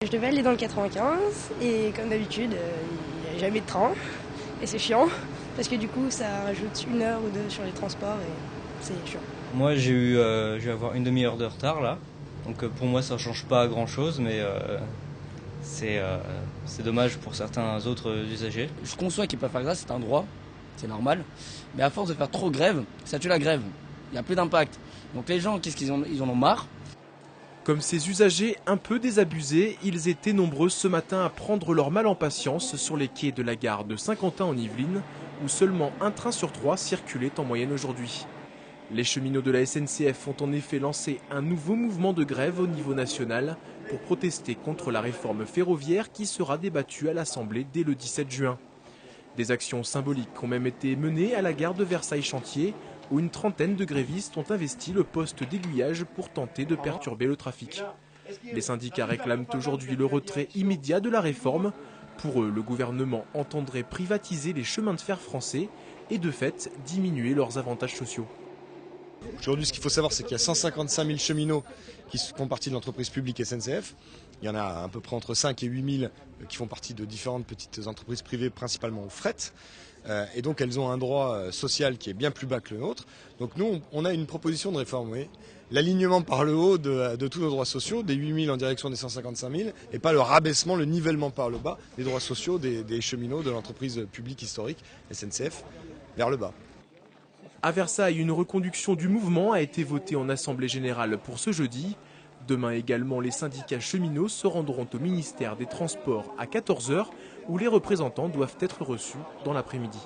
Je devais aller dans le 95 et comme d'habitude, il n'y a jamais de train et c'est chiant parce que du coup ça rajoute 1 heure ou 2 sur les transports et c'est chiant. Moi je vais avoir une demi-heure de retard là, donc pour moi ça change pas grand chose, mais c'est dommage pour certains autres usagers. Je conçois qu'ils peuvent faire ça, c'est un droit, c'est normal, mais à force de faire trop grève, ça tue la grève, il n'y a plus d'impact. Donc les gens, qu'est-ce qu'ils en ont marre. Comme ces usagers un peu désabusés, ils étaient nombreux ce matin à prendre leur mal en patience sur les quais de la gare de Saint-Quentin en Yvelines, où seulement un train sur 3 circulait en moyenne aujourd'hui. Les cheminots de la SNCF ont en effet lancé un nouveau mouvement de grève au niveau national pour protester contre la réforme ferroviaire qui sera débattue à l'Assemblée dès le 17 juin. Des actions symboliques ont même été menées à la gare de Versailles-Chantier, où une trentaine de grévistes ont investi le poste d'aiguillage pour tenter de perturber le trafic. Les syndicats réclament aujourd'hui le retrait immédiat de la réforme. Pour eux, le gouvernement entendrait privatiser les chemins de fer français et de fait diminuer leurs avantages sociaux. Aujourd'hui, ce qu'il faut savoir, c'est qu'il y a 155 000 cheminots qui font partie de l'entreprise publique SNCF. Il y en a à peu près entre 5 et 8 000 qui font partie de différentes petites entreprises privées, principalement au fret. Et donc elles ont un droit social qui est bien plus bas que le nôtre. Donc nous, on a une proposition de réformer l'alignement par le haut de tous nos droits sociaux, des 8 000 en direction des 155 000, et pas le rabaissement, le nivellement par le bas des droits sociaux des cheminots de l'entreprise publique historique SNCF vers le bas. À Versailles, une reconduction du mouvement a été votée en Assemblée générale pour ce jeudi. Demain également, les syndicats cheminots se rendront au ministère des Transports à 14 h, où les représentants doivent être reçus dans l'après-midi.